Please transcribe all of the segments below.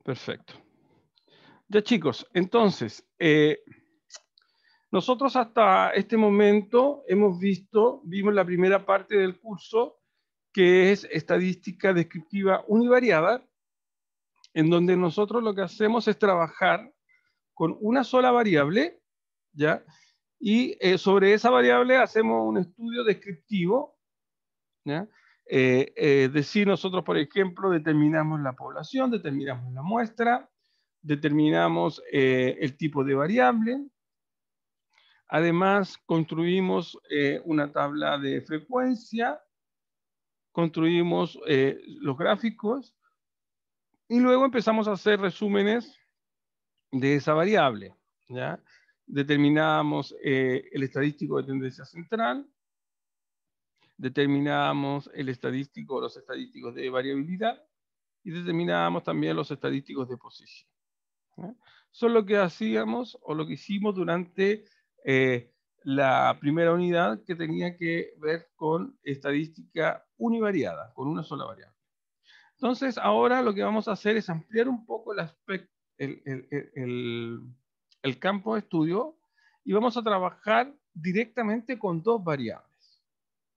Perfecto. Ya chicos, entonces, nosotros hasta este momento vimos la primera parte del curso, que es estadística descriptiva univariada, en donde nosotros lo que hacemos es trabajar con una sola variable, ¿ya? Y sobre esa variable hacemos un estudio descriptivo, ¿ya? Es decir, nosotros, por ejemplo, determinamos la población, determinamos la muestra, determinamos el tipo de variable. Además, construimos una tabla de frecuencia, construimos los gráficos y luego empezamos a hacer resúmenes de esa variable, ¿ya? Determinamos el estadístico de tendencia central, determinamos los estadísticos de variabilidad y determinamos también los estadísticos de posición, ¿ya? Eso es lo que hacíamos o lo que hicimos durante la primera unidad, que tenía que ver con estadística univariada, con una sola variable. Entonces, ahora lo que vamos a hacer es ampliar un poco el, el- el- el campo de estudio y vamos a trabajar directamente con dos variables,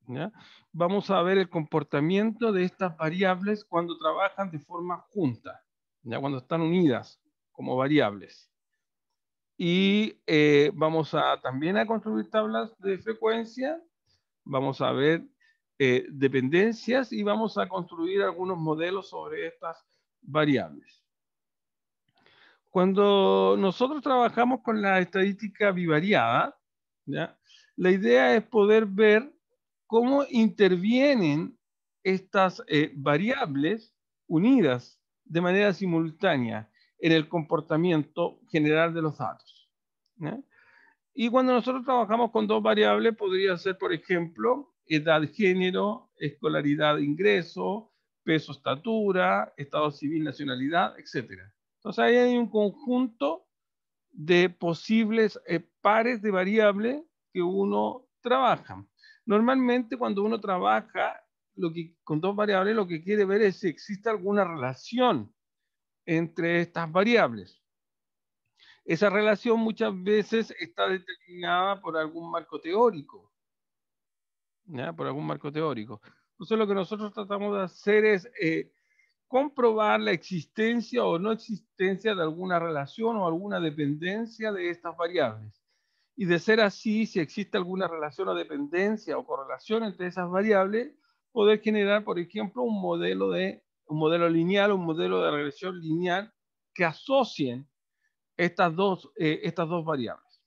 ¿ya? Vamos a ver el comportamiento de estas variables cuando trabajan de forma junta, ¿ya? Cuando están unidas como variables. Y vamos a también a construir tablas de frecuencia, vamos a ver dependencias y vamos a construir algunos modelos sobre estas variables. Cuando nosotros trabajamos con la estadística bivariada, ¿ya? La idea es poder ver cómo intervienen estas variables unidas de manera simultánea en el comportamiento general de los datos, ¿ya? Y cuando nosotros trabajamos con dos variables, podría ser, por ejemplo, edad, género, escolaridad, ingreso, peso, estatura, estado civil, nacionalidad, etcétera. Entonces ahí hay un conjunto de posibles pares de variables que uno trabaja. Normalmente cuando uno trabaja con dos variables, lo que quiere ver es si existe alguna relación entre estas variables. Esa relación muchas veces está determinada por algún marco teórico, ¿ya? Por algún marco teórico. Entonces lo que nosotros tratamos de hacer es comprobar la existencia o no existencia de alguna relación o alguna dependencia de estas variables. Y de ser así, si existe alguna relación o dependencia o correlación entre esas variables, poder generar, por ejemplo, un modelo lineal, un modelo de regresión lineal que asocien estas dos variables.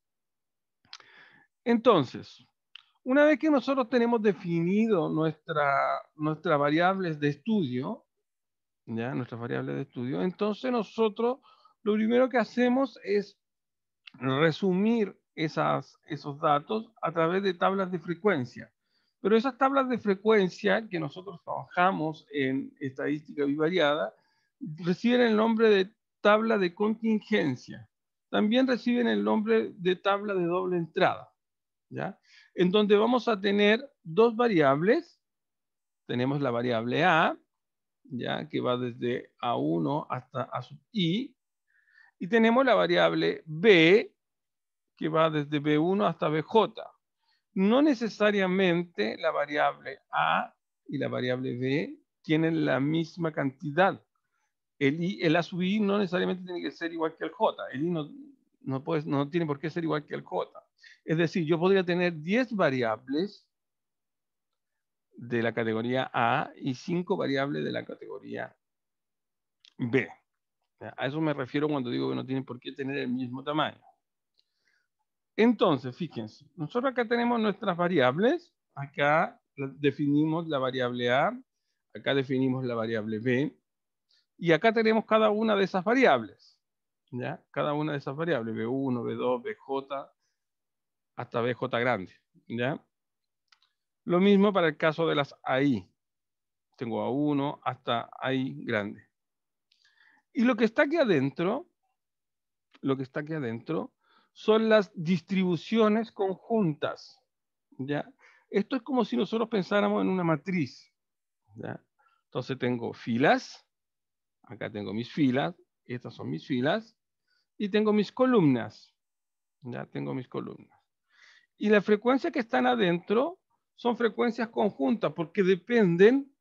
Entonces, una vez que nosotros tenemos definido nuestras variables de estudio, ¿ya? Nuestras variables de estudio, entonces nosotros lo primero que hacemos es resumir esos datos a través de tablas de frecuencia. Pero esas tablas de frecuencia que nosotros trabajamos en estadística bivariada reciben el nombre de tabla de contingencia. También reciben el nombre de tabla de doble entrada, ¿ya? En donde vamos a tener dos variables. Tenemos la variable A, ¿ya? Que va desde A1 hasta A sub I, y tenemos la variable B, que va desde B1 hasta BJ. No necesariamente la variable A y la variable B tienen la misma cantidad. El A sub I no necesariamente tiene que ser igual que el J. El I no tiene por qué ser igual que el J. Es decir, yo podría tener 10 variables de la categoría A y 5 variables de la categoría B. A eso me refiero cuando digo que no tienen por qué tener el mismo tamaño. Entonces, fíjense, nosotros acá tenemos nuestras variables, acá definimos la variable A, acá definimos la variable B, y acá tenemos cada una de esas variables, ¿ya? Cada una de esas variables, B1, B2, BJ, hasta BJ grande, ¿ya? Lo mismo para el caso de las AI. Tengo A1 hasta AI grande. Y lo que está aquí adentro, son las distribuciones conjuntas, ¿ya? Esto es como si nosotros pensáramos en una matriz, ¿ya? Entonces tengo filas, acá tengo mis filas, estas son mis filas, y tengo mis columnas. Ya tengo mis columnas. Y las frecuencias que están adentro son frecuencias conjuntas porque dependen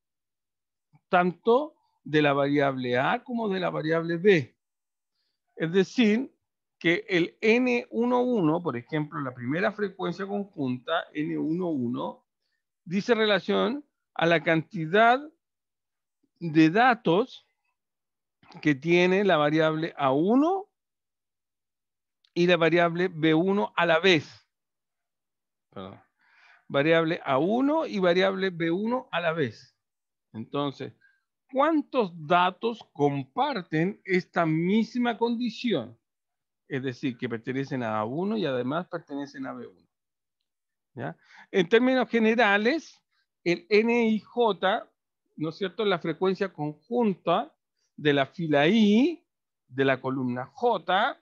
tanto de la variable A como de la variable B. Es decir, que el N11, por ejemplo, la primera frecuencia conjunta, N11, dice relación a la cantidad de datos que tiene la variable A1 y la variable B1 a la vez. Perdón. Variable A1 y variable B1 a la vez. Entonces, ¿cuántos datos comparten esta misma condición? Es decir, que pertenecen a A1 y además pertenecen a B1. ¿Ya? En términos generales, el NIJ, ¿no es cierto?, es la frecuencia conjunta de la fila I, de la columna J,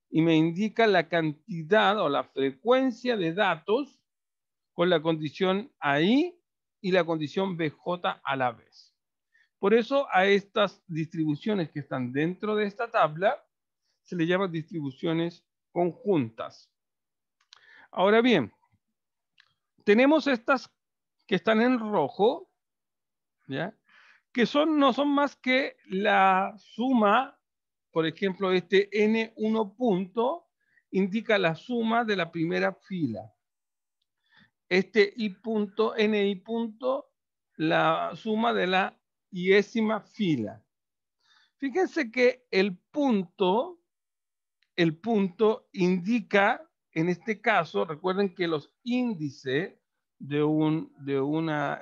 y me indica la cantidad o la frecuencia de datos con la condición AI y la condición BJ a la vez. Por eso a estas distribuciones que están dentro de esta tabla se le llaman distribuciones conjuntas. Ahora bien, tenemos estas que están en rojo, ¿ya? Que no son más que la suma, por ejemplo, este N1 punto indica la suma de la primera fila. Este I punto, NI punto, la suma de la iésima fila. Fíjense que el punto indica, en este caso, recuerden que los índices de un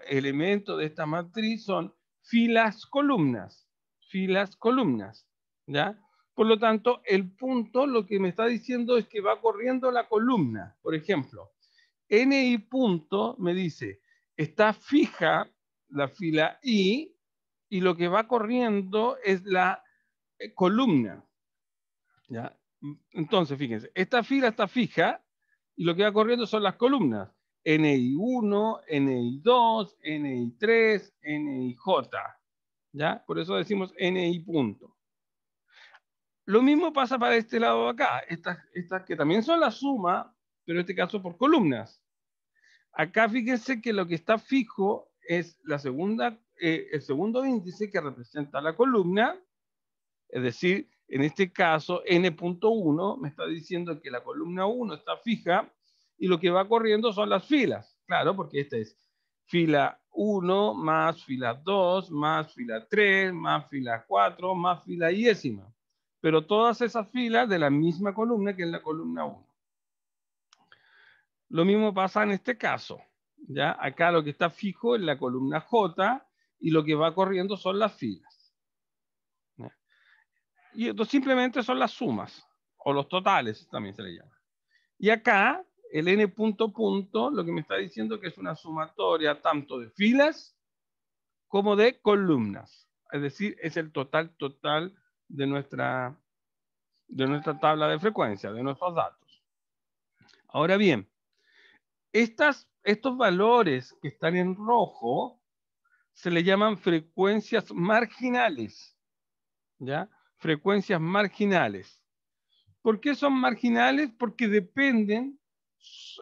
elemento de esta matriz son filas, columnas, ¿ya? Por lo tanto, el punto lo que me está diciendo es que va corriendo la columna. Por ejemplo, NI punto me dice, está fija la fila I y lo que va corriendo es la columna, ¿ya? Entonces, fíjense, esta fila está fija y lo que va corriendo son las columnas. NI1, NI2, NI3, NIJ. ¿Ya? Por eso decimos NI punto. Lo mismo pasa para este lado de acá. Estas que también son la suma, pero en este caso por columnas. Acá fíjense que lo que está fijo es el segundo índice que representa la columna, es decir, en este caso, n.1 me está diciendo que la columna 1 está fija y lo que va corriendo son las filas. Claro, porque esta es fila 1 más fila 2 más fila 3 más fila 4 más fila iésima. Pero todas esas filas de la misma columna que es la columna 1. Lo mismo pasa en este caso. ¿Ya? Acá lo que está fijo es la columna J y lo que va corriendo son las filas. Y esto simplemente son las sumas, o los totales también se le llama. Y acá, el n punto punto, lo que me está diciendo que es una sumatoria tanto de filas como de columnas. Es decir, es el total de nuestra tabla de frecuencia, de nuestros datos. Ahora bien, estos valores que están en rojo se le llaman frecuencias marginales. ¿Ya? Frecuencias marginales. ¿Por qué son marginales? Porque dependen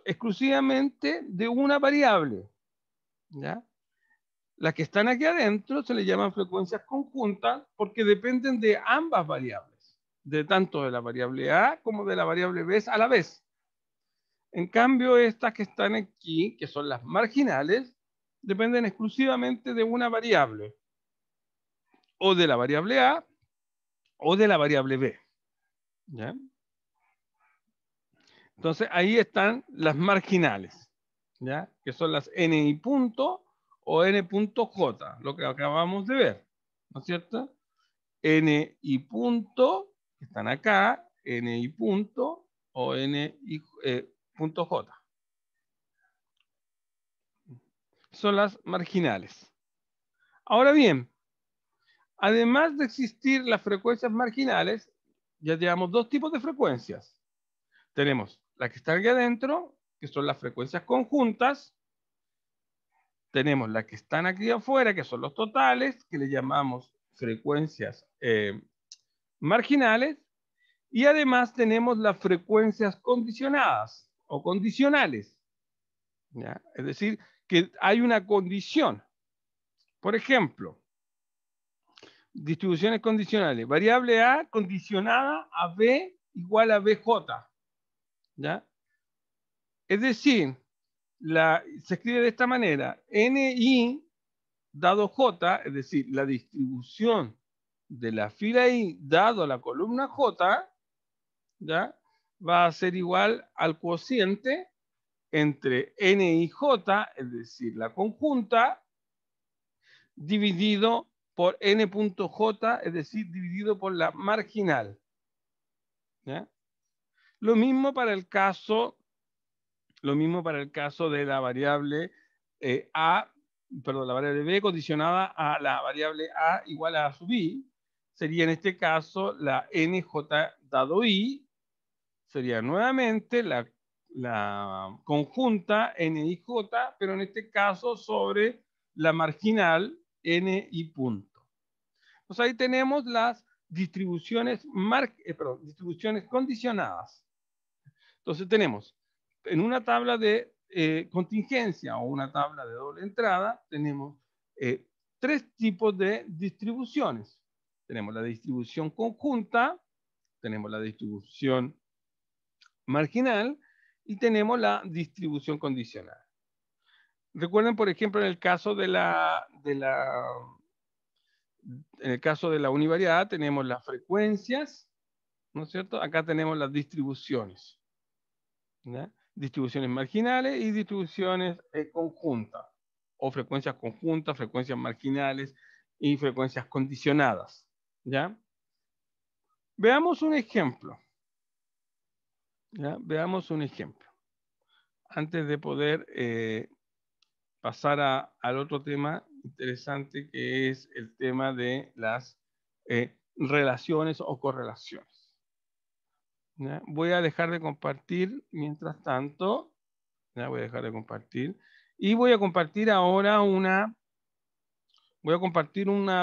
exclusivamente de una variable. ¿Ya? Las que están aquí adentro se le llaman frecuencias conjuntas porque dependen de ambas variables, de tanto de la variable A como de la variable B a la vez. En cambio, estas que están aquí, que son las marginales, dependen exclusivamente de una variable, o de la variable A o de la variable B. ¿Ya? Entonces ahí están las marginales, ¿ya? Que son las NI punto o N.J, lo que acabamos de ver, ¿no es cierto? NI punto, que están acá, NI punto o NI punto J. Son las marginales. Ahora bien, además de existir las frecuencias marginales, ya tenemos dos tipos de frecuencias. Tenemos las que están aquí adentro, que son las frecuencias conjuntas. Tenemos las que están aquí afuera, que son los totales, que le llamamos frecuencias marginales, y además tenemos las frecuencias condicionadas o condicionales, ¿ya? Es decir, que hay una condición. Por ejemplo, distribuciones condicionales. Variable A condicionada a B igual a BJ, ¿ya? Es decir, se escribe de esta manera: NI dado J, es decir, la distribución de la fila I dado la columna J, ¿ya? Va a ser igual al cociente entre N y J, es decir, la conjunta, dividido por N.J, es decir, dividido por la marginal, ¿ya? Lo mismo para el caso de la variable A, perdón, la variable B condicionada a la variable A igual a sub I, sería en este caso la NJ dado I, sería nuevamente la conjunta NIJ, pero en este caso sobre la marginal NI punto. Entonces ahí tenemos las distribuciones, distribuciones condicionadas. Entonces tenemos en una tabla de contingencia o una tabla de doble entrada, tenemos tres tipos de distribuciones. Tenemos la distribución conjunta, tenemos la distribución marginal y tenemos la distribución condicional. Recuerden, por ejemplo, en el caso de la univariada tenemos las frecuencias, ¿no es cierto? Acá tenemos las distribuciones, ¿ya? Distribuciones marginales y distribuciones conjuntas, o frecuencias conjuntas, frecuencias marginales y frecuencias condicionadas, ¿ya? Veamos un ejemplo, ¿ya? Veamos un ejemplo. Antes de poder pasar al otro tema interesante, que es el tema de las relaciones o correlaciones. ¿Ya? Voy a dejar de compartir mientras tanto. Ya voy a dejar de compartir. Y voy a compartir ahora una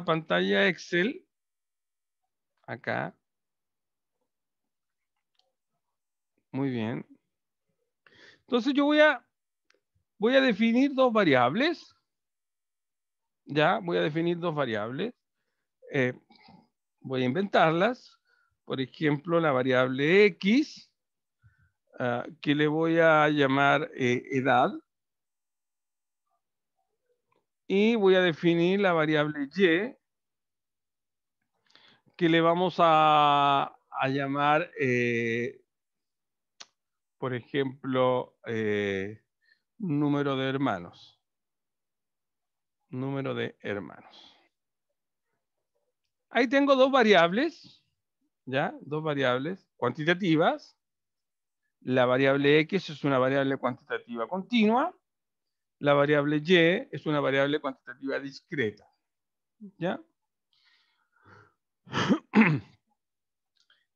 pantalla Excel. Acá. Muy bien. Entonces yo voy a definir dos variables. Ya, voy a definir dos variables. Voy a inventarlas. Por ejemplo, la variable X, que le voy a llamar edad. Y voy a definir la variable Y, que le vamos a llamar, por ejemplo, número de hermanos. Número de hermanos. Ahí tengo dos variables, ¿ya? Dos variables cuantitativas. La variable X es una variable cuantitativa continua. La variable Y es una variable cuantitativa discreta, ¿ya?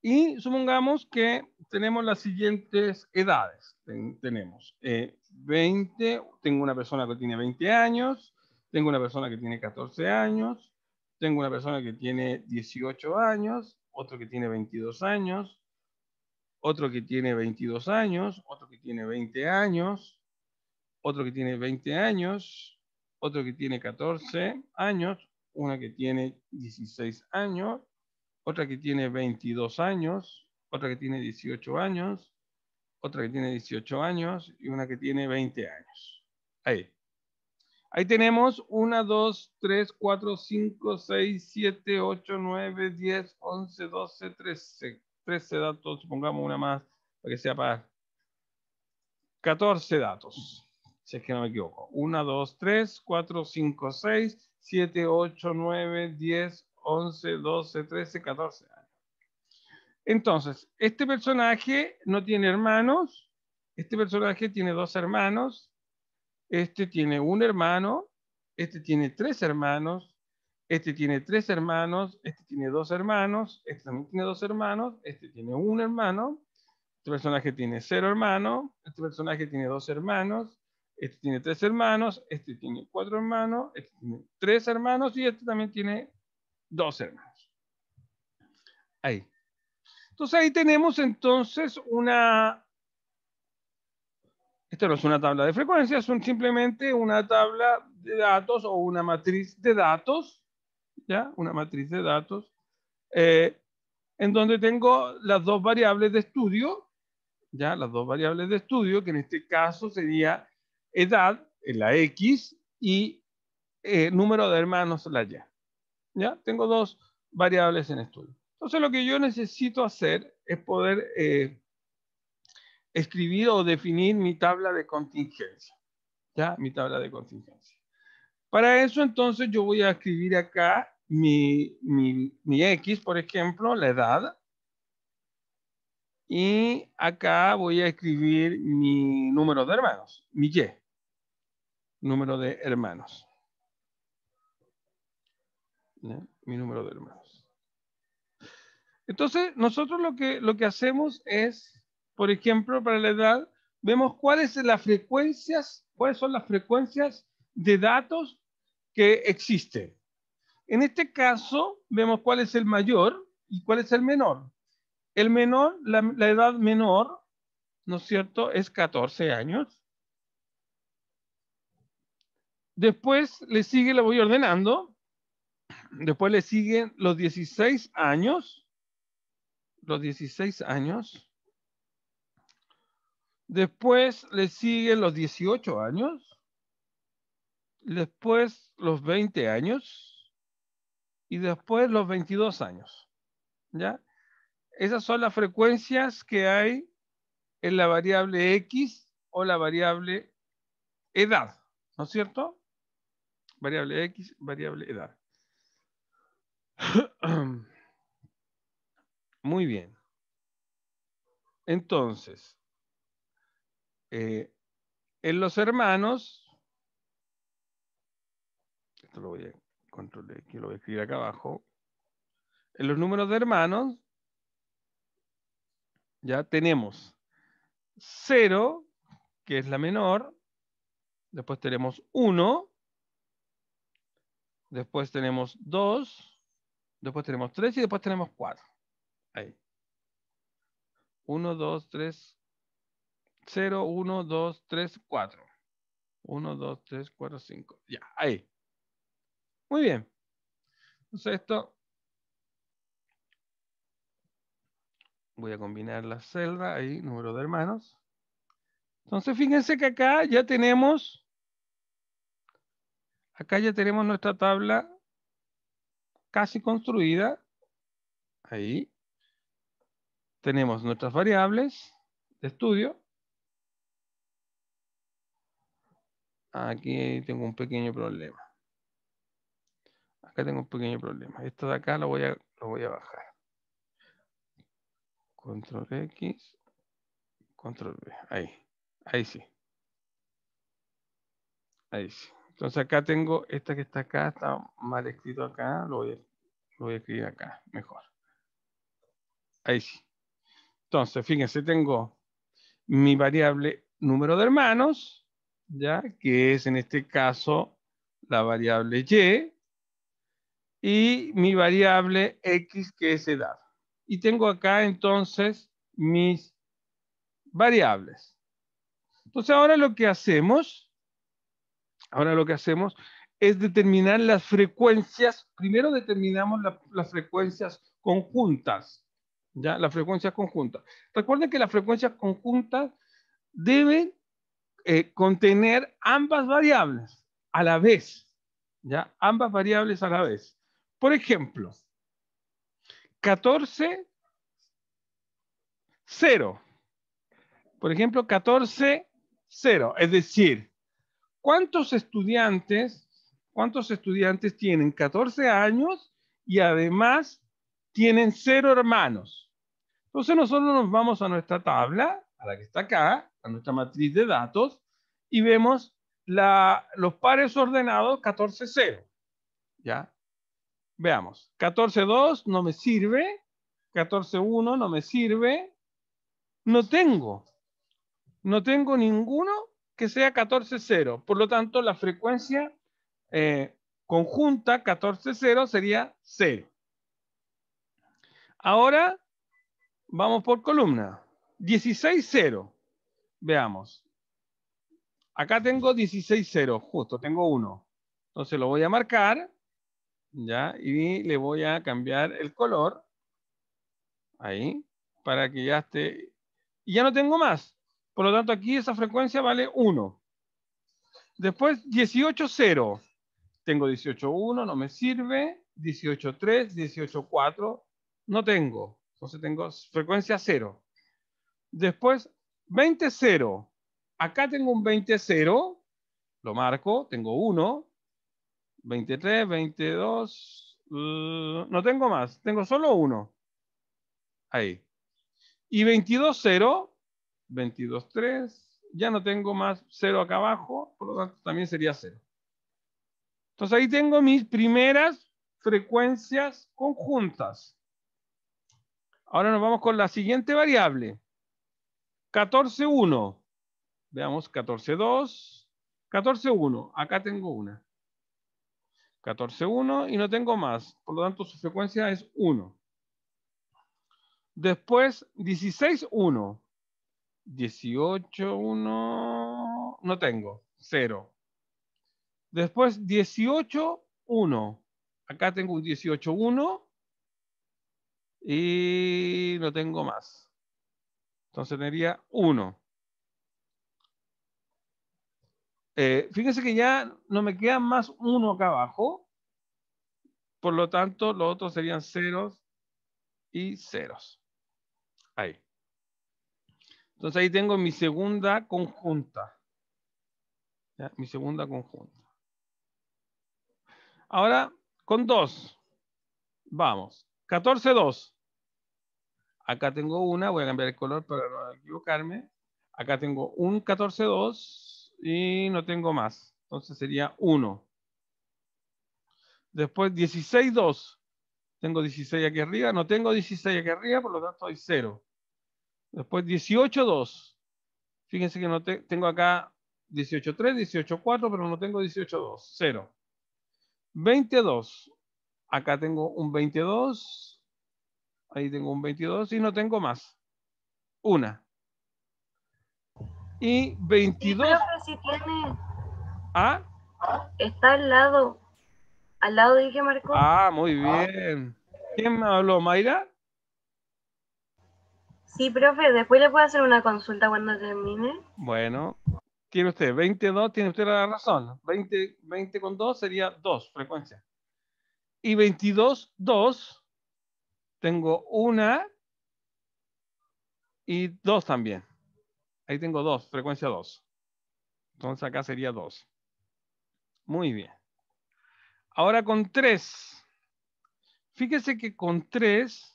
Y supongamos que tenemos las siguientes edades. Tenemos 20, tengo una persona que tiene 20 años, tengo una persona que tiene 14 años, tengo una persona que tiene 18 años, otro que tiene 22 años, otro que tiene 22 años, otro que tiene 20 años, otro que tiene 20 años, otro que tiene 14 años, una que tiene 16 años, otra que tiene 22 años, otra que tiene 18 años, otra que tiene 18 años y una que tiene 20 años. Ahí. Ahí tenemos 1, 2, 3, 4, 5, 6, 7, 8, 9, 10, 11, 12, 13. 13 datos, supongamos una más para que sea para 14 datos. Si es que no me equivoco. 1, 2, 3, 4, 5, 6, 7, 8, 9, 10, 11, 12, 13, 14 años. Entonces, este personaje no tiene hermanos, este personaje tiene dos hermanos, este tiene un hermano, este tiene tres hermanos, este tiene tres hermanos, este tiene dos hermanos, este también tiene dos hermanos, este tiene un hermano, este personaje tiene cero hermanos, este personaje tiene dos hermanos, este tiene tres hermanos, este tiene cuatro hermanos, este tiene tres hermanos y este también tiene dos hermanos. Ahí. Entonces ahí tenemos entonces esta no es una tabla de frecuencias, son simplemente una tabla de datos o una matriz de datos, ¿ya? Una matriz de datos, en donde tengo las dos variables de estudio, ¿ya? Las dos variables de estudio, que en este caso sería edad, la X, y número de hermanos, la Y. ¿Ya? Tengo dos variables en estudio. Entonces lo que yo necesito hacer es poder escribir o definir mi tabla de contingencia. ¿Ya? Mi tabla de contingencia. Para eso entonces yo voy a escribir acá mi X, por ejemplo, la edad. Y acá voy a escribir mi número de hermanos, mi Y, número de hermanos. ¿Ya? Mi número de hermanos. Entonces, nosotros lo que hacemos es, por ejemplo, para la edad, vemos cuáles son las frecuencias de datos que existen. En este caso, vemos cuál es el mayor y cuál es el menor. El menor, la edad menor, ¿no es cierto?, es 14 años. Después le sigue, la voy ordenando. Después le siguen los 16 años. Los 16 años. Después le siguen los 18 años. Después los 20 años. Y después los 22 años. ¿Ya? Esas son las frecuencias que hay en la variable X o la variable edad. ¿No es cierto? Variable X, variable edad. Muy bien. Entonces, en los hermanos, esto lo voy a control X, lo voy a escribir acá abajo. En los números de hermanos, ya tenemos 0, que es la menor. Después tenemos 1. Después tenemos 2. Después tenemos 3 y después tenemos 4. Ahí. 1, 2, 3, 0, 1, 2, 3, 4. 1, 2, 3, 4, 5. Ya, ahí. Muy bien. Entonces esto, voy a combinar la celda, ahí, número de hermanos. Entonces fíjense que acá ya tenemos nuestra tabla casi construida. Ahí. Tenemos nuestras variables de estudio. Aquí tengo un pequeño problema. Acá tengo un pequeño problema. Esto de acá lo voy a bajar. Control X, Control V. Ahí. Ahí sí. Ahí sí. Entonces acá tengo esta que está acá, está mal escrito acá, lo voy a escribir acá, mejor. Ahí sí. Entonces, fíjense, tengo mi variable número de hermanos, ¿ya? Que es en este caso la variable Y, mi variable X, que es edad. Y tengo acá entonces mis variables. Entonces ahora lo que hacemos es determinar las frecuencias. Primero determinamos las frecuencias conjuntas. ¿Ya? Las frecuencias conjuntas. Recuerden que las frecuencias conjuntas deben contener ambas variables a la vez. ¿Ya? Ambas variables a la vez. Por ejemplo, 14, 0. Por ejemplo, 14, 0. Es decir, ¿cuántos estudiantes tienen 14 años y además tienen 0 hermanos? Entonces nosotros nos vamos a nuestra tabla, a la que está acá, a nuestra matriz de datos, y vemos los pares ordenados 14, 0. ¿Ya? Veamos. 14, 2 no me sirve. 14, 1 no me sirve. No tengo ninguno que sea 14, 0. Por lo tanto, la frecuencia conjunta 14, 0 sería 0. Ahora vamos por columna. 16, 0. Veamos. Acá tengo 16, 0. Justo, tengo 1. Entonces lo voy a marcar. ¿Ya? Y le voy a cambiar el color. Ahí. Para que ya esté. Y ya no tengo más. Por lo tanto, aquí esa frecuencia vale 1. Después, 18, 0. Tengo 18, 1, no me sirve. 18, 3, 18, 4, no tengo. Entonces tengo frecuencia 0. Después, 20, 0. Acá tengo un 20, 0. Lo marco, tengo 1. 23, 22. No tengo más, tengo solo 1. Ahí. Y 22, 0. 22, 3. Ya no tengo más 0 acá abajo, por lo tanto también sería 0. Entonces ahí tengo mis primeras frecuencias conjuntas. Ahora nos vamos con la siguiente variable. 14, 1. Veamos, 14, 2. 14, 1. Acá tengo una. 14, 1 y no tengo más. Por lo tanto, su frecuencia es 1. Después, 16, 1. 18, 1. No tengo. 0. Después, 18, 1. Acá tengo un 18, 1. Y no tengo más. Entonces tendría 1. Fíjense que ya no me quedan más 1 acá abajo. Por lo tanto, los otros serían ceros y ceros. Ahí. Entonces ahí tengo mi segunda conjunta. ¿Ya? Mi segunda conjunta. Ahora, con 2. Vamos. 14, 2. Acá tengo una. Voy a cambiar el color para no equivocarme. Acá tengo un 14, 2 y no tengo más. Entonces sería 1. Después 16, 2. Tengo 16 aquí arriba. No tengo 16 aquí arriba, por lo tanto hay 0. Después 18, 2. Fíjense que no tengo acá 18, 3, 18, 4, pero no tengo 18, 2. 0. 22. Acá tengo un 22. Ahí tengo un 22 y no tengo más. Una. Y Sí, 22. profe, si tiene. Ah, Está al lado del que marcó. muy bien. ¿Quién me habló, Mayra? Sí, profe, después le puedo hacer una consulta cuando termine. Bueno, tiene usted 22, tiene usted la razón. 20 con 2 sería 2 frecuencias. Y 22, 2, tengo una y 2 también. Ahí tengo 2, frecuencia 2. Entonces acá sería 2. Muy bien. Ahora con 3. Fíjese que con 3,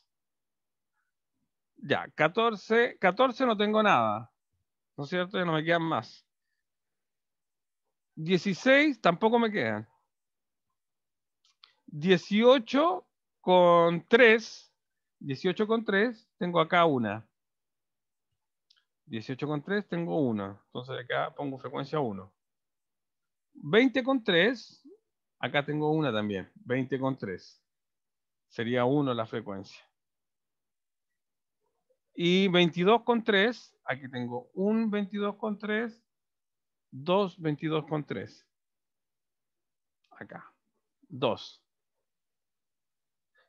ya, 14, 14 no tengo nada. ¿No es cierto? Ya no me quedan más. 16 tampoco me quedan. 18 con 3. 18 con 3, tengo acá una. 18 con 3 tengo una. Entonces acá pongo frecuencia 1. 20 con 3, acá tengo una también. 20 con 3. Sería 1 la frecuencia. Y 22 con 3, aquí tengo un 22 con 3, 2 22 con 3. Acá. 2.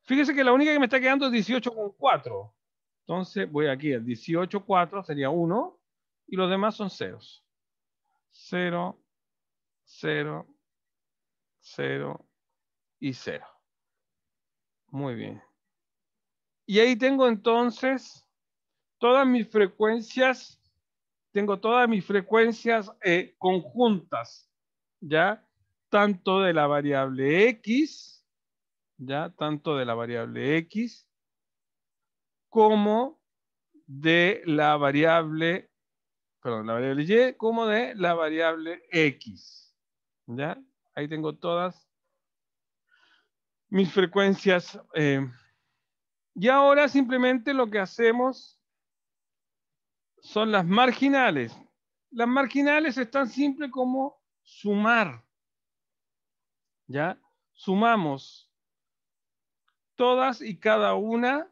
Fíjese que la única que me está quedando es 18 con 4. Entonces voy aquí, el 18, 4 sería 1 y los demás son ceros. 0, 0, 0 y 0. Muy bien. Y ahí tengo entonces todas mis frecuencias, conjuntas, ¿ya? Tanto de la variable X, ¿ya? Tanto de la variable X como de la variable, perdón, la variable Y, como de la variable X, ¿ya? Ahí tengo todas mis frecuencias. Y ahora simplemente lo que hacemos son las marginales. Las marginales es tan simple como sumar, ¿ya? Sumamos todas y cada una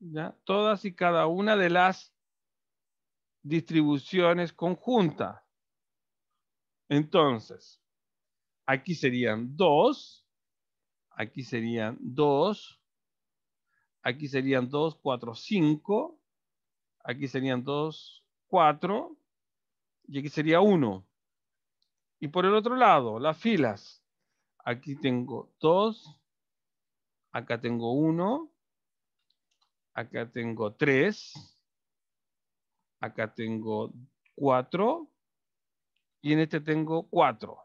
¿ya? Todas y cada una de las distribuciones conjuntas. Entonces, aquí serían 2, aquí serían 2, aquí serían 2, 4, 5, aquí serían 2, 4, y aquí sería 1. Y por el otro lado, las filas. Aquí tengo 2, acá tengo 1, acá tengo 3, acá tengo 4, y en este tengo 4.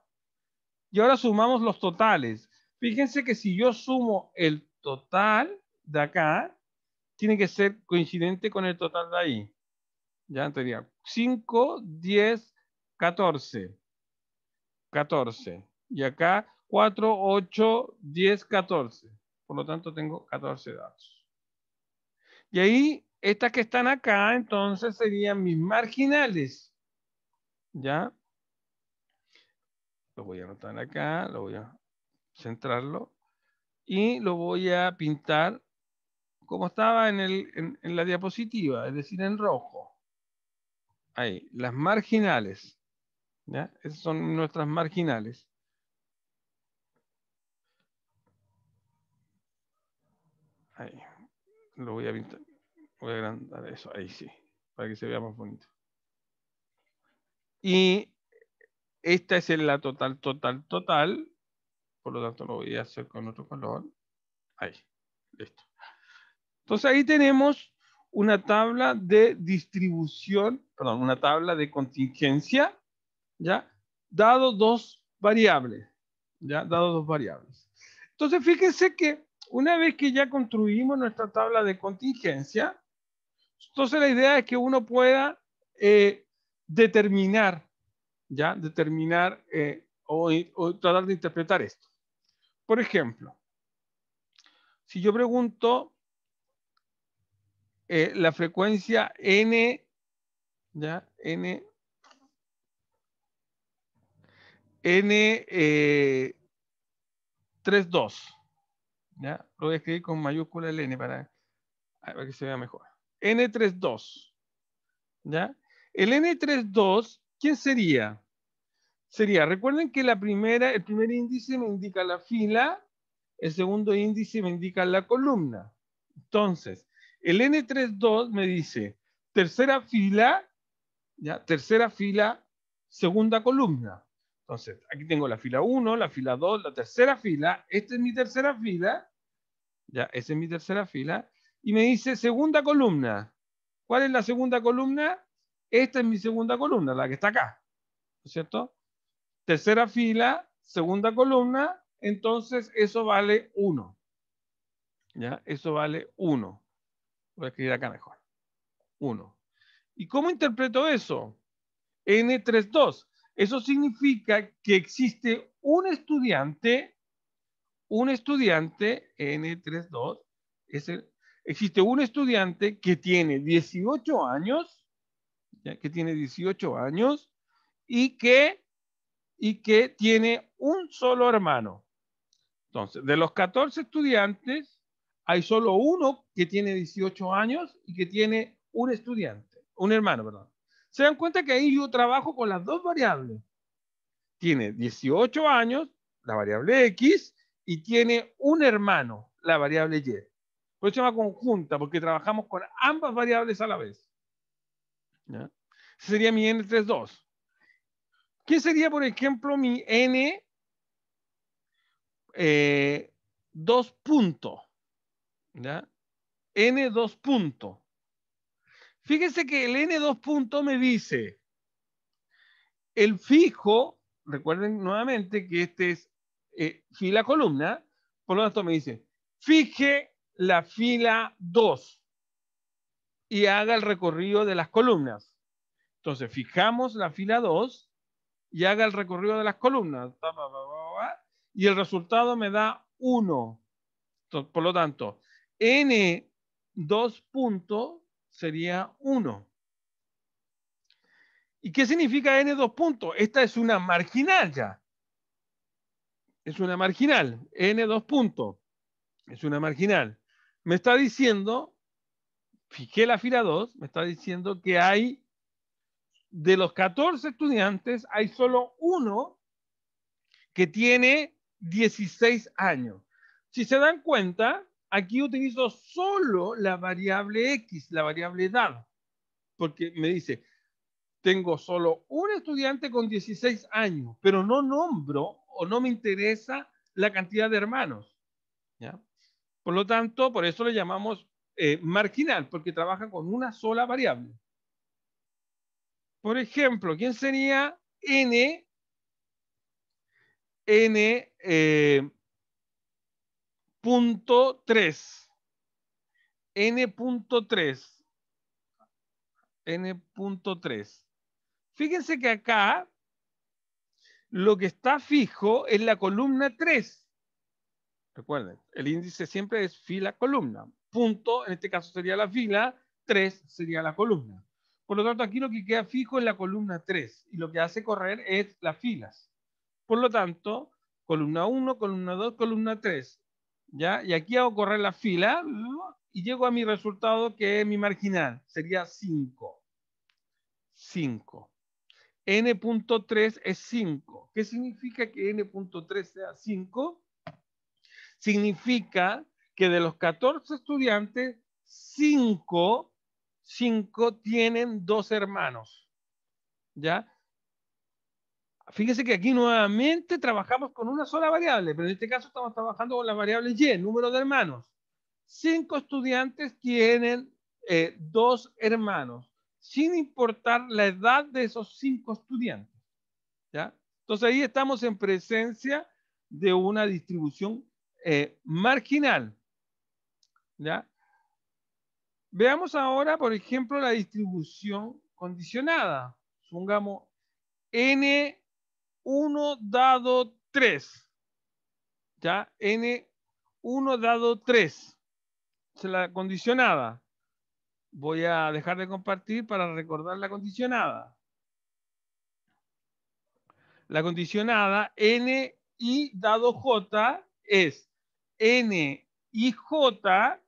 Y ahora sumamos los totales. Fíjense que si yo sumo el total de acá, tiene que ser coincidente con el total de ahí. Ya sería 5, 10, 14. 14. Y acá 4, 8, 10, 14. Por lo tanto, tengo 14 datos. Y ahí, estas que están acá, entonces serían mis marginales. ¿Ya? Lo voy a anotar acá, lo voy a centrarlo. Y lo voy a pintar como estaba en la diapositiva, es decir, en rojo. Ahí, las marginales. ¿Ya? Esas son nuestras marginales. Ahí, lo voy a pintar. Voy a agrandar eso, ahí sí, para que se vea más bonito. Y esta es la total, total, total. Por lo tanto, lo voy a hacer con otro color. Ahí, listo. Entonces ahí tenemos una tabla de distribución, perdón, una tabla de contingencia, ¿ya? Dado dos variables, ¿ya? Dado dos variables. Entonces fíjense que una vez que ya construimos nuestra tabla de contingencia, entonces la idea es que uno pueda determinar, ¿ya? Determinar o tratar de interpretar esto. Por ejemplo, si yo pregunto la frecuencia n, ¿ya? N 32, ¿ya? Lo voy a escribir con mayúscula el n para que se vea mejor. N32, ¿ya? El N32, ¿quién sería? Sería, recuerden que el primer índice me indica la fila, el segundo índice me indica la columna. Entonces, el N32 me dice tercera fila, ¿ya? Tercera fila, segunda columna. Entonces, aquí tengo la fila 1, la fila 2, la tercera fila. Esta es mi tercera fila, ¿ya? Esa es mi tercera fila. Y me dice segunda columna. ¿Cuál es la segunda columna? Esta es mi segunda columna, la que está acá, ¿no es cierto? Tercera fila, segunda columna, entonces eso vale 1. ¿Ya? Eso vale 1. Voy a escribir acá mejor. 1. ¿Y cómo interpreto eso? N32. Eso significa que existe un estudiante N32, existe un estudiante que tiene 18 años, ¿ya? Que tiene 18 años y que tiene un solo hermano. Entonces, de los 14 estudiantes, hay solo uno que tiene 18 años y que tiene un estudiante, un hermano, perdón. Se dan cuenta que ahí yo trabajo con las dos variables. Tiene 18 años, la variable X, y tiene un hermano, la variable Y. Por eso se llama conjunta, porque trabajamos con ambas variables a la vez. ¿Ya? Ese sería mi N32. ¿Qué sería, por ejemplo, mi N 2 puntos? ¿Ya? N 2 puntos. Fíjense que el N 2 puntos me dice el fijo, recuerden nuevamente que este es fila columna, por lo tanto me dice, fije la fila 2 y haga el recorrido de las columnas. Entonces fijamos la fila 2 y haga el recorrido de las columnas. Y el resultado me da 1. Entonces, por lo tanto, N 2 puntos sería 1. ¿Y qué significa N 2 puntos? Esta es una marginal ya. Es una marginal. N 2 puntos. Es una marginal. Me está diciendo fijé la fila 2, me está diciendo que hay, de los 14 estudiantes, hay solo uno que tiene 16 años. Si se dan cuenta, aquí utilizo solo la variable X, la variable edad, porque me dice, tengo solo un estudiante con 16 años, pero no nombro o no me interesa la cantidad de hermanos. ¿Ya? Por lo tanto, por eso le llamamos marginal, porque trabaja con una sola variable. Por ejemplo, ¿quién sería n? Punto 3. N.3. N.3. Fíjense que acá lo que está fijo es la columna 3. Recuerden, el índice siempre es fila-columna. Punto, en este caso sería la fila, 3 sería la columna. Por lo tanto, aquí lo que queda fijo es la columna 3 y lo que hace correr es las filas. Por lo tanto, columna 1, columna 2, columna 3. ¿Ya? Y aquí hago correr la fila y llego a mi resultado que es mi marginal. Sería 5. 5. N.3 es 5. ¿Qué significa que N.3 sea 5? Significa que de los 14 estudiantes, 5 tienen 2 hermanos. ¿Ya? Fíjese que aquí nuevamente trabajamos con una sola variable, pero en este caso estamos trabajando con la variable Y, el número de hermanos. 5 estudiantes tienen 2 hermanos, sin importar la edad de esos 5 estudiantes. ¿Ya? Entonces ahí estamos en presencia de una distribución marginal. ¿Ya? Veamos ahora, por ejemplo, la distribución condicionada. Supongamos N1 dado 3. ¿Ya? N1 dado 3. Es la condicionada. Voy a dejar de compartir para recordar la condicionada. La condicionada N I dado J es N I J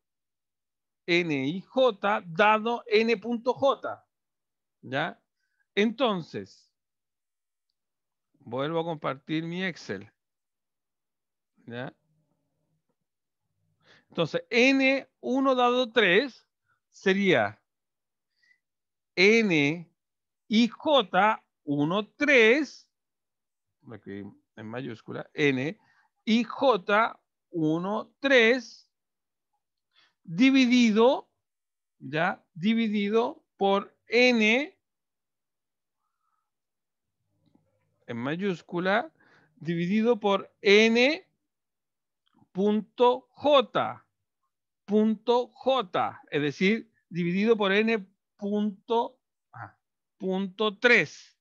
dado N.J. ¿Ya? Entonces, vuelvo a compartir mi Excel. ¿Ya? Entonces, N1 dado 3 sería N I J 1, 3, aquí en mayúscula, N I J 1, 3, dividido, ¿ya? Dividido por N en mayúscula, dividido por N punto J, es decir, dividido por N punto 3.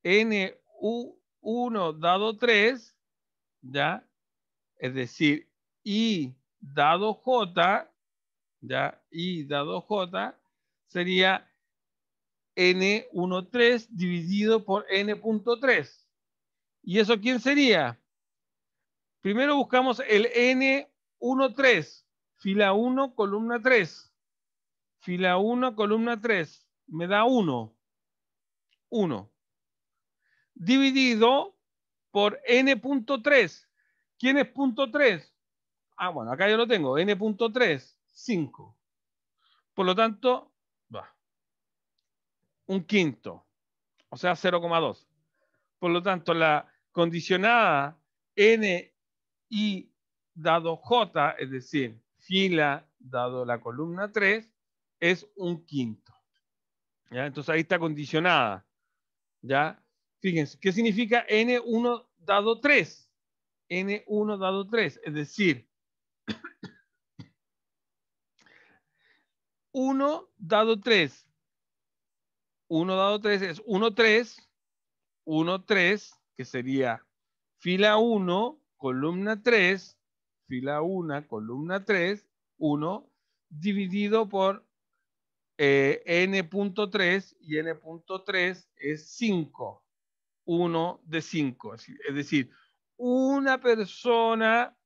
N1 dado 3, ¿ya? Es decir, I dado J, ¿ya? I dado J sería N13 dividido por N.3. ¿Y eso quién sería? Primero buscamos el N13, fila 1, columna 3. Fila 1, columna 3. Me da 1. 1. Dividido por N.3. ¿Quién es punto 3? Ah, bueno, acá yo lo tengo. N.3, 5. Por lo tanto, un quinto. O sea, 0,2. Por lo tanto, la condicionada N I dado J, es decir, fila dado la columna 3, es un quinto. ¿Ya? Entonces ahí está condicionada. ¿Ya? Fíjense, ¿qué significa N1 dado 3? N1 dado 3, es decir, 1 dado 3. 1 dado 3 es 1, 3, 1, 3, que sería fila 1, columna 3, fila 1, columna 3, 1, dividido por N.3, y N.3 es 5, 1 de 5. Es decir, una persona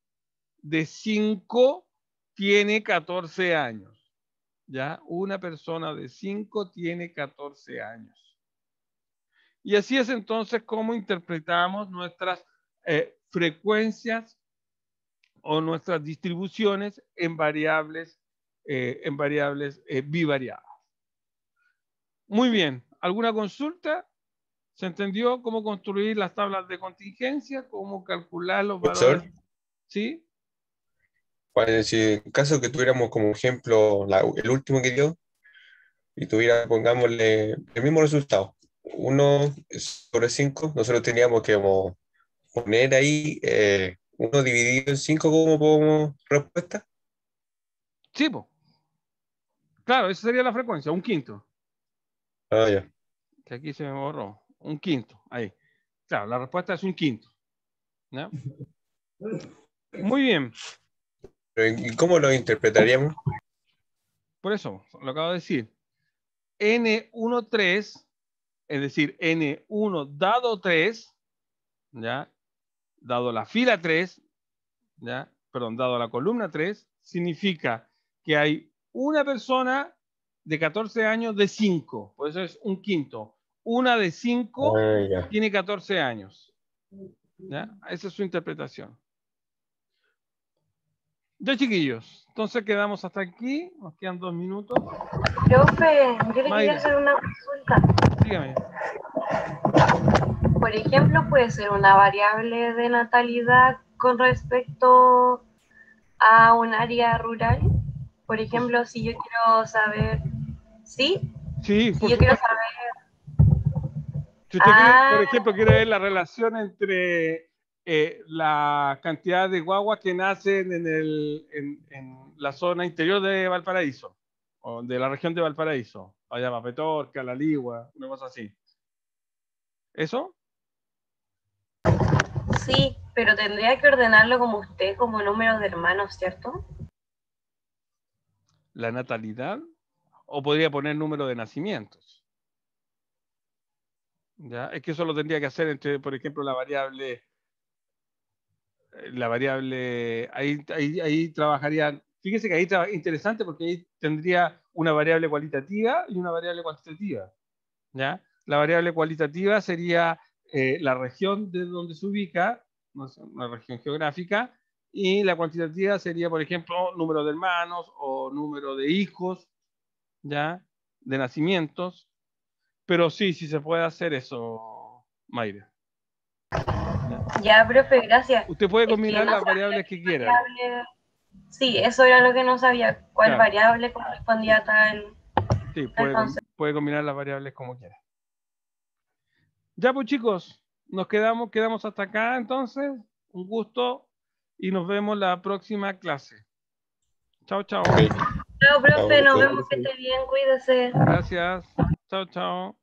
de 5 tiene 14 años. ¿ya? Una persona de 5 tiene 14 años. Y así es entonces como interpretamos nuestras frecuencias o nuestras distribuciones en variables bivariadas. Muy bien. ¿Alguna consulta? ¿Se entendió cómo construir las tablas de contingencia? ¿Cómo calcular los Profesor, valores? ¿Sí? si en caso que tuviéramos como ejemplo el último que dio y tuviera, pongámosle, el mismo resultado, 1/5, nosotros teníamos que como poner ahí 1 dividido en 5 como respuesta. Sí, po. Claro, esa sería la frecuencia, un quinto. Ah, ya. Que aquí se me borró. Un quinto, ahí. Claro, la respuesta es un quinto. ¿Ya? Muy bien. Pero, ¿y cómo lo interpretaríamos? Por eso, lo acabo de decir. N13, es decir, N1 dado 3, ¿ya? Dado la fila 3, ¿ya? Perdón, dado la columna 3, significa que hay una persona de 14 años de 5, por eso es un quinto. Una de 5 Ah, ya. tiene 14 años. ¿Ya? Esa es su interpretación. Ya, chiquillos, entonces quedamos hasta aquí, nos quedan 2 minutos. Profe, yo le quería Mayra, hacer una consulta. dígame. Por ejemplo, puede ser una variable de natalidad con respecto a un área rural. Por Pues, ejemplo, si yo quiero saber, ¿sí? sí, Si por yo quiero supuesto. saber, Si usted quiere, por ah, ejemplo, quiere ver la relación entre la cantidad de guaguas que nacen en la zona interior de Valparaíso, o de la región de Valparaíso, allá va Petorca, La Ligua, una cosa así. ¿Eso? sí, pero tendría que ordenarlo como usted, como número de hermanos, ¿cierto? ¿La natalidad? O podría poner número de nacimientos. ¿Ya? Es que eso lo tendría que hacer entre, por ejemplo, ahí trabajarían, fíjese que ahí interesante porque ahí tendría una variable cualitativa y una variable cuantitativa, ¿ya? La variable cualitativa sería la región de donde se ubica, no sé, una región geográfica, y la cuantitativa sería, por ejemplo, número de hermanos o número de hijos, ¿ya? De nacimientos, pero sí se puede hacer eso, Mayra. ¿Ya? Ya, profe, gracias. Usted puede Es que combinar no las sabía variables qué que quiera. variable. Sí, eso era lo que no sabía, cuál Claro. variable correspondía a Sí, tal concepto. puede combinar las variables como quiera. Ya pues chicos, quedamos hasta acá entonces. Un gusto y nos vemos la próxima clase. Chao, chao. Ok. Chao, Chao, profe, nos profesor. vemos, que esté bien, cuídese. Gracias. Chao, chao.